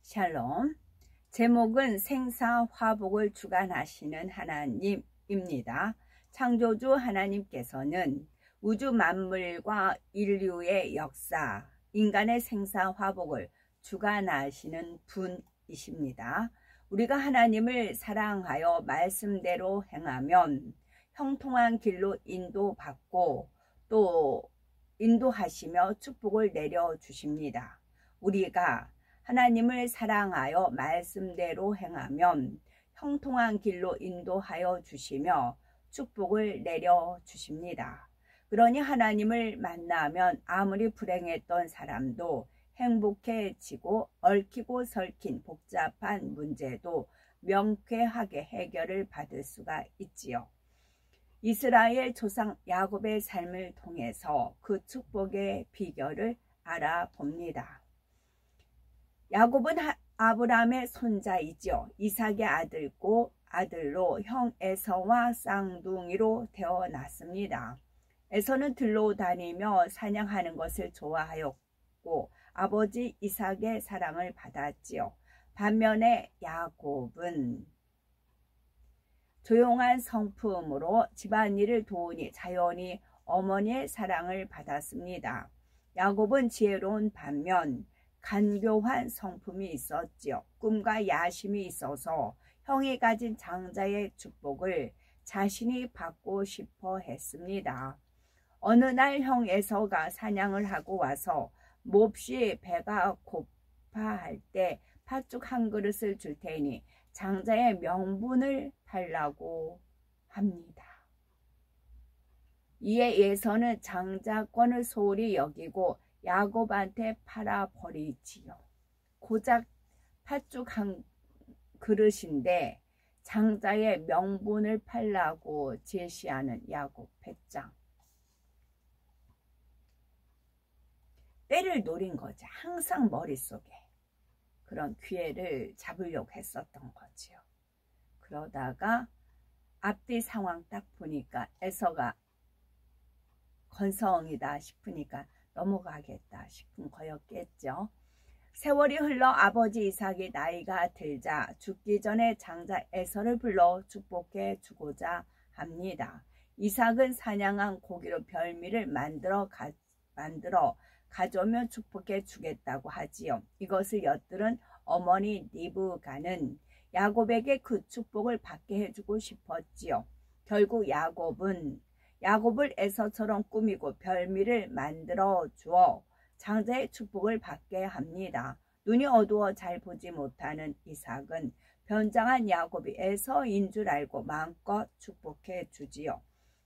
샬롬. 제목은 생사화복을 주관하시는 하나님입니다. 창조주 하나님께서는 우주 만물과 인류의 역사, 인간의 생사화복을 주관하시는 분이십니다. 우리가 하나님을 사랑하여 말씀대로 행하면 형통한 길로 인도받고 또 인도하시며 축복을 내려주십니다. 우리가 하나님을 사랑하여 말씀대로 행하면 형통한 길로 인도하여 주시며 축복을 내려주십니다. 그러니 하나님을 만나면 아무리 불행했던 사람도 행복해지고 얽히고 설킨 복잡한 문제도 명쾌하게 해결을 받을 수가 있지요. 이스라엘 조상 야곱의 삶을 통해서 그 축복의 비결을 알아봅니다. 야곱은 아브라함의 손자이죠. 이삭의 아들로 형 에서와 쌍둥이로 태어났습니다. 에서는 들로 다니며 사냥하는 것을 좋아하였고 아버지 이삭의 사랑을 받았지요. 반면에 야곱은 조용한 성품으로 집안일을 도우니 자연히 어머니의 사랑을 받았습니다. 야곱은 지혜로운 반면 간교한 성품이 있었지요. 꿈과 야심이 있어서 형이 가진 장자의 축복을 자신이 받고 싶어 했습니다. 어느 날 형 에서가 사냥을 하고 와서 몹시 배가 고파할 때 팥죽 한 그릇을 줄 테니 장자의 명분을 달라고 합니다. 이에 에서는 장자권을 소홀히 여기고 야곱한테 팔아버리지요. 고작 팥죽 한 그릇인데 장자의 명분을 팔라고 제시하는 야곱 배짱. 때를 노린 거죠. 항상 머릿속에 그런 기회를 잡으려고 했었던 거지요. 그러다가 앞뒤 상황 딱 보니까 에서가 건성이다 싶으니까 넘어가겠다 싶은 거였겠죠. 세월이 흘러 아버지 이삭이 나이가 들자 죽기 전에 장자 에서를 불러 축복해 주고자 합니다. 이삭은 사냥한 고기로 별미를 만들어 가져오면 축복해 주겠다고 하지요. 이것을 엿들은 어머니 리브가는 야곱에게 그 축복을 받게 해주고 싶었지요. 결국 야곱을 에서처럼 꾸미고 별미를 만들어 주어 장자의 축복을 받게 합니다. 눈이 어두워 잘 보지 못하는 이삭은 변장한 야곱이 에서인 줄 알고 마음껏 축복해 주지요.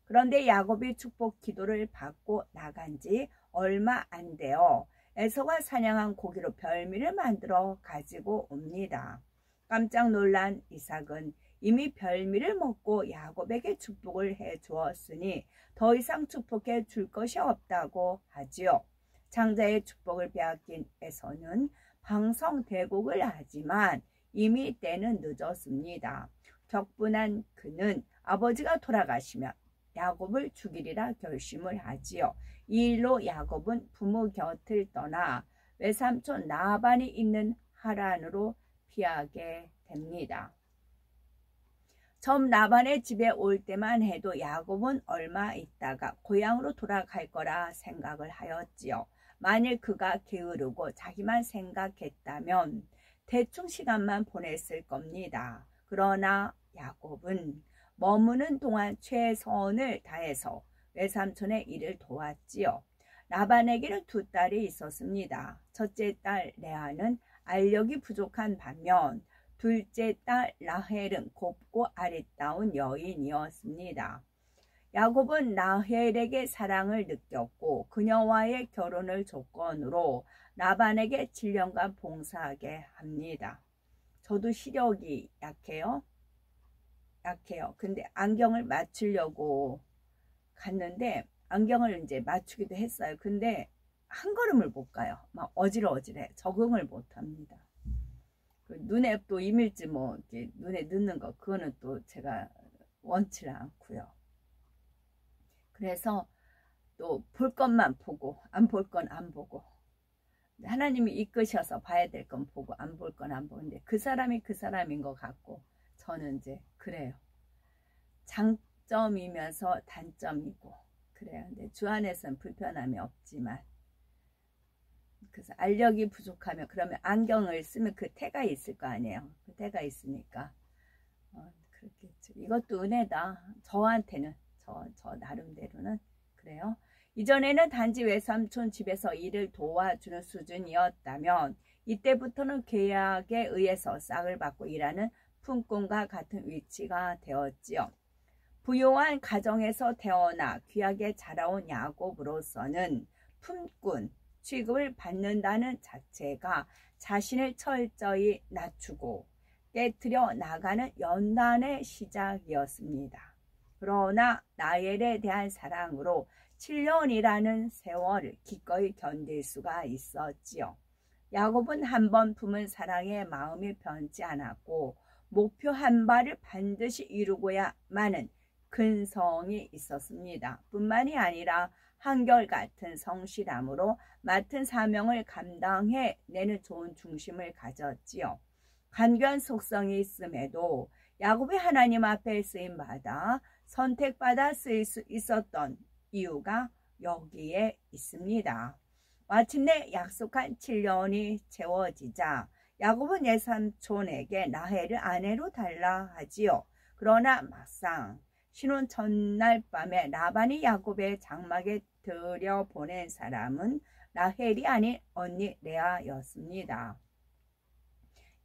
그런데 야곱이 축복 기도를 받고 나간 지 얼마 안 되어 에서가 사냥한 고기로 별미를 만들어 가지고 옵니다. 깜짝 놀란 이삭은 이미 별미를 먹고 야곱에게 축복을 해 주었으니 더 이상 축복해 줄 것이 없다고 하지요. 장자의 축복을 빼앗긴 에서는 방성대곡을 하지만 이미 때는 늦었습니다. 격분한 그는 아버지가 돌아가시면 야곱을 죽이리라 결심을 하지요. 이 일로 야곱은 부모 곁을 떠나 외삼촌 라반이 있는 하란으로 피하게 됩니다. 처음 라반의 집에 올 때만 해도 야곱은 얼마 있다가 고향으로 돌아갈 거라 생각을 하였지요. 만일 그가 게으르고 자기만 생각했다면 대충 시간만 보냈을 겁니다. 그러나 야곱은 머무는 동안 최선을 다해서 외삼촌의 일을 도왔지요. 라반에게는 두 딸이 있었습니다. 첫째 딸 레아는 알력이 부족한 반면 둘째 딸 라헬은 곱고 아리따운 여인이었습니다. 야곱은 라헬에게 사랑을 느꼈고 그녀와의 결혼을 조건으로 라반에게 7년간 봉사하게 합니다. 저도 시력이 약해요. 근데 안경을 맞추려고 갔는데 안경을 이제 맞추기도 했어요. 근데 한 걸음을 못 가요. 막 어질어질해. 적응을 못 합니다. 눈에 또 이밀지 뭐 이렇게 눈에 넣는 거 그거는 또 제가 원치 않고요. 그래서 또 볼 것만 보고 안 볼 건 안 보고 하나님이 이끄셔서 봐야 될 건 보고 안 볼 건 안 보는데 그 사람이 그 사람인 것 같고 저는 이제 그래요. 장점이면서 단점이고 그래요. 근데 주 안에서는 불편함이 없지만 그래서 알력이 부족하면 그러면 안경을 쓰면 그 태가 있을 거 아니에요. 그 태가 있으니까 그렇겠죠. 이것도 은혜다. 저한테는 저 나름대로는 그래요. 이전에는 단지 외삼촌 집에서 일을 도와주는 수준이었다면 이때부터는 계약에 의해서 싹을 받고 일하는 품꾼과 같은 위치가 되었지요. 부유한 가정에서 태어나 귀하게 자라온 야곱으로서는 품꾼 취급을 받는다는 자체가 자신을 철저히 낮추고 깨트려 나가는 연단의 시작이었습니다. 그러나 라헬에 대한 사랑으로 7년이라는 세월을 기꺼이 견딜 수가 있었지요. 야곱은 한 번 품은 사랑의 마음이 변치 않았고 목표 한 발을 반드시 이루고야만은 근성이 있었습니다. 뿐만이 아니라 한결같은 성실함으로 맡은 사명을 감당해내는 좋은 중심을 가졌지요. 간교한 속성이 있음에도 야곱이 하나님 앞에 쓰임받아 선택받아 쓰일 수 있었던 이유가 여기에 있습니다. 마침내 약속한 7년이 채워지자 야곱은 외삼촌에게 라헬을 아내로 달라 하지요. 그러나 막상 신혼 전날 밤에 라반이 야곱의 장막에 들여보낸 사람은 라헬이 아닌 언니 레아였습니다.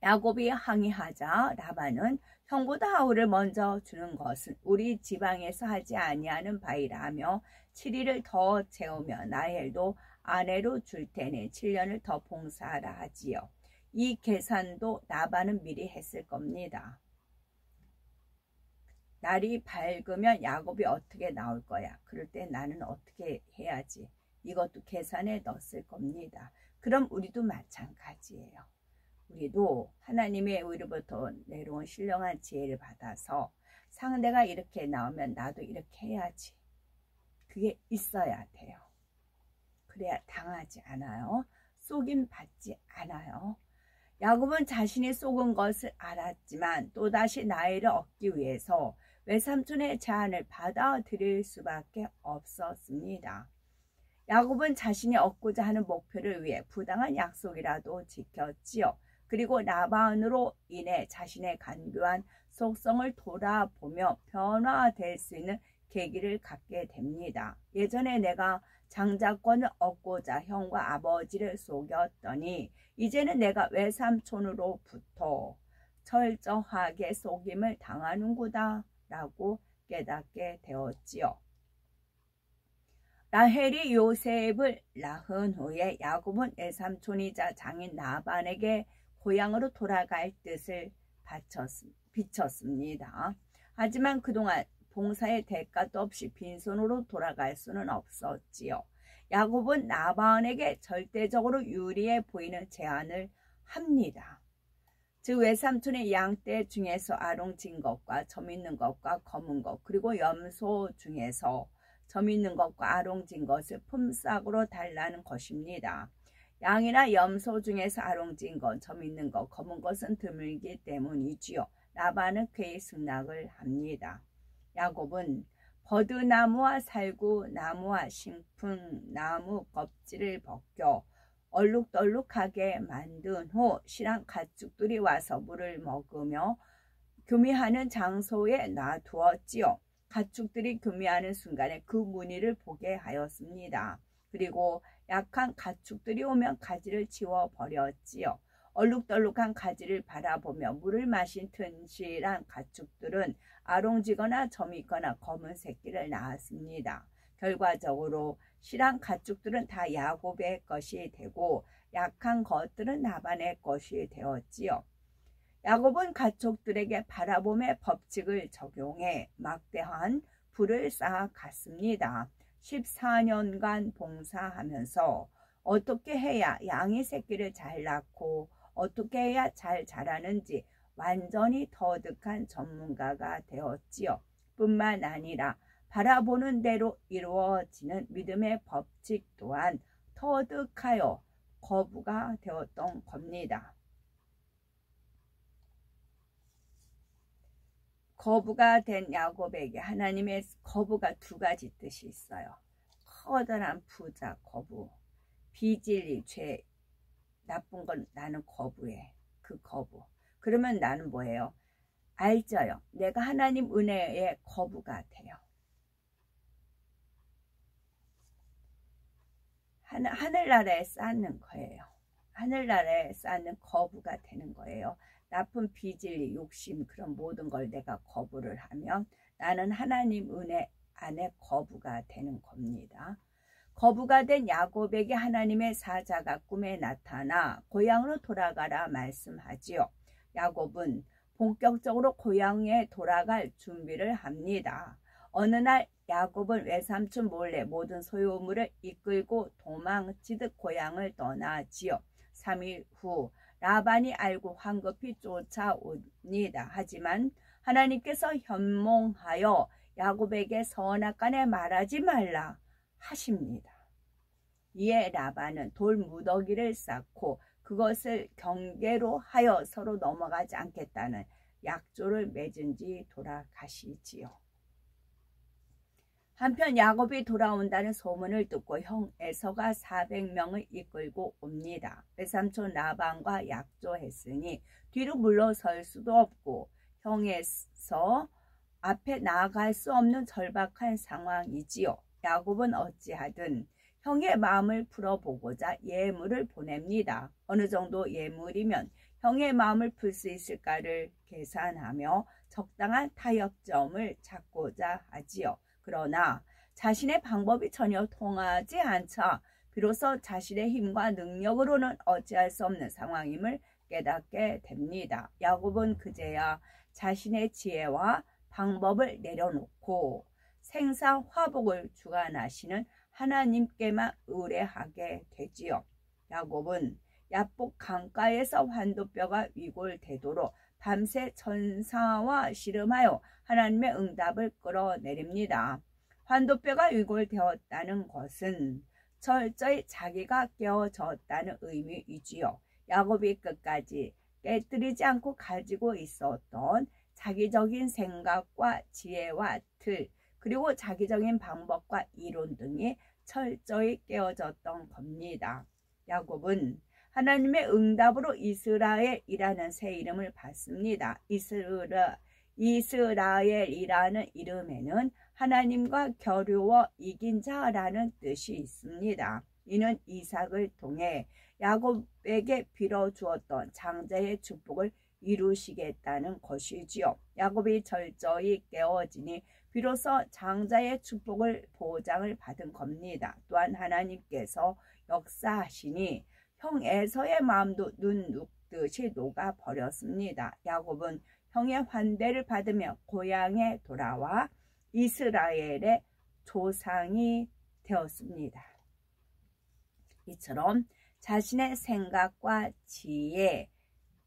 야곱이 항의하자 라반은 형보다 아우를 먼저 주는 것은 우리 지방에서 하지 아니하는 바이라며 7일을 더 채우면 라헬도 아내로 줄 테니 7년을 더 봉사하라 하지요. 이 계산도 라반은 미리 했을 겁니다. 날이 밝으면 야곱이 어떻게 나올 거야. 그럴 때 나는 어떻게 해야지. 이것도 계산에 넣었을 겁니다. 그럼 우리도 마찬가지예요. 우리도 하나님의 의로부터 내려온 신령한 지혜를 받아서 상대가 이렇게 나오면 나도 이렇게 해야지. 그게 있어야 돼요. 그래야 당하지 않아요. 속임 받지 않아요. 야곱은 자신이 속은 것을 알았지만 또다시 나이를 얻기 위해서 외삼촌의 제안을 받아들일 수밖에 없었습니다. 야곱은 자신이 얻고자 하는 목표를 위해 부당한 약속이라도 지켰지요. 그리고 라반으로 인해 자신의 간교한 속성을 돌아보며 변화될 수 있는 계기를 갖게 됩니다. 예전에 내가 장자권을 얻고자 형과 아버지를 속였더니 이제는 내가 외삼촌으로부터 철저하게 속임을 당하는구나 라고 깨닫게 되었지요. 라헬이 요셉을 낳은 후에 야곱은 외삼촌이자 장인 라반에게 고향으로 돌아갈 뜻을 비쳤습니다. 하지만 그동안 봉사의 대가도 없이 빈손으로 돌아갈 수는 없었지요. 야곱은 라반에게 절대적으로 유리해 보이는 제안을 합니다. 즉 외삼촌의 양떼 중에서 아롱진 것과 점 있는 것과 검은 것 그리고 염소 중에서 점 있는 것과 아롱진 것을 품삯으로 달라는 것입니다. 양이나 염소 중에서 아롱진 것, 점 있는 것, 검은 것은 드물기 때문이지요. 라반은 쾌히 승낙을 합니다. 야곱은 버드나무와 살구나무와 신풍나무 껍질을 벗겨 얼룩덜룩하게 만든 후 실한 가축들이 와서 물을 먹으며 교미하는 장소에 놔두었지요. 가축들이 교미하는 순간에 그 무늬를 보게 하였습니다. 그리고 약한 가축들이 오면 가지를 치워버렸지요. 얼룩덜룩한 가지를 바라보며 물을 마신 튼실한 가축들은 아롱지거나 점있거나 검은 새끼를 낳았습니다. 결과적으로 실한 가축들은 다 야곱의 것이 되고 약한 것들은 라반의 것이 되었지요. 야곱은 가축들에게 바라봄의 법칙을 적용해 막대한 부를 쌓아갔습니다. 14년간 봉사하면서 어떻게 해야 양이 새끼를 잘 낳고 어떻게 해야 잘 자라는지 완전히 터득한 전문가가 되었지요. 뿐만 아니라 바라보는 대로 이루어지는 믿음의 법칙 또한 터득하여 거부가 되었던 겁니다. 거부가 된 야곱에게 하나님의 거부가 두 가지 뜻이 있어요. 커다란 부자 거부, 비진리 죄, 나쁜 건 나는 거부해. 그 거부. 그러면 나는 뭐예요? 알죠요. 내가 하나님 은혜에 거부가 돼요. 하늘나라에 쌓는 거예요. 하늘나라에 쌓는 거부가 되는 거예요. 나쁜 비진리, 욕심 그런 모든 걸 내가 거부를 하면 나는 하나님 은혜 안에 거부가 되는 겁니다. 거부가 된 야곱에게 하나님의 사자가 꿈에 나타나 고향으로 돌아가라 말씀하지요. 야곱은 본격적으로 고향에 돌아갈 준비를 합니다. 어느 날 야곱은 외삼촌 몰래 모든 소유물을 이끌고 도망치듯 고향을 떠나지요. 3일 후 라반이 알고 황급히 쫓아옵니다. 하지만 하나님께서 현몽하여 야곱에게 선악간에 말하지 말라 하십니다. 이에 라반은 돌무더기를 쌓고 그것을 경계로 하여 서로 넘어가지 않겠다는 약조를 맺은 뒤 돌아가시지요. 한편 야곱이 돌아온다는 소문을 듣고 형 에서가 400명을 이끌고 옵니다. 외삼촌 라반과 약조했으니 뒤로 물러설 수도 없고 형 에서 앞에 나아갈 수 없는 절박한 상황이지요. 야곱은 어찌하든 형의 마음을 풀어보고자 예물을 보냅니다. 어느 정도 예물이면 형의 마음을 풀 수 있을까를 계산하며 적당한 타협점을 찾고자 하지요. 그러나 자신의 방법이 전혀 통하지 않자 비로소 자신의 힘과 능력으로는 어찌할 수 없는 상황임을 깨닫게 됩니다. 야곱은 그제야 자신의 지혜와 방법을 내려놓고 생사화복을 주관하시는 하나님께만 의뢰하게 되지요. 야곱은 야복 강가에서 환도뼈가 위골되도록 밤새 천사와 씨름하여 하나님의 응답을 끌어내립니다. 환도뼈가 위골되었다는 것은 철저히 자기가 깨어졌다는 의미이지요. 야곱이 끝까지 깨뜨리지 않고 가지고 있었던 자기적인 생각과 지혜와 틀, 그리고 자기적인 방법과 이론 등이 철저히 깨어졌던 겁니다. 야곱은 하나님의 응답으로 이스라엘이라는 새 이름을 받습니다. 이스라엘이라는 이름에는 하나님과 겨루어 이긴 자라는 뜻이 있습니다. 이는 이삭을 통해 야곱에게 빌어주었던 장자의 축복을 이루시겠다는 것이지요. 야곱이 철저히 깨어지니 비로소 장자의 축복을 보장을 받은 겁니다. 또한 하나님께서 역사하시니 형 에서의 마음도 눈 녹듯이 녹아버렸습니다. 야곱은 형의 환대를 받으며 고향에 돌아와 이스라엘의 조상이 되었습니다. 이처럼 자신의 생각과 지혜,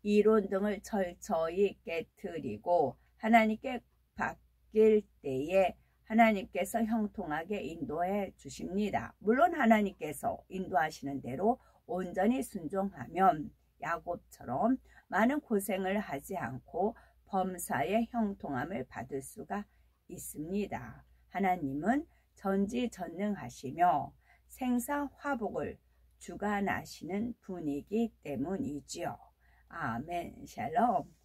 이론 등을 철저히 깨트리고 하나님께 바뀔 때에 하나님께서 형통하게 인도해 주십니다. 물론 하나님께서 인도하시는 대로 온전히 순종하면 야곱처럼 많은 고생을 하지 않고 범사의 형통함을 받을 수가 있습니다. 하나님은 전지전능하시며 생사화복을 주관하시는 분이기 때문이지요. 아멘. 샬롬.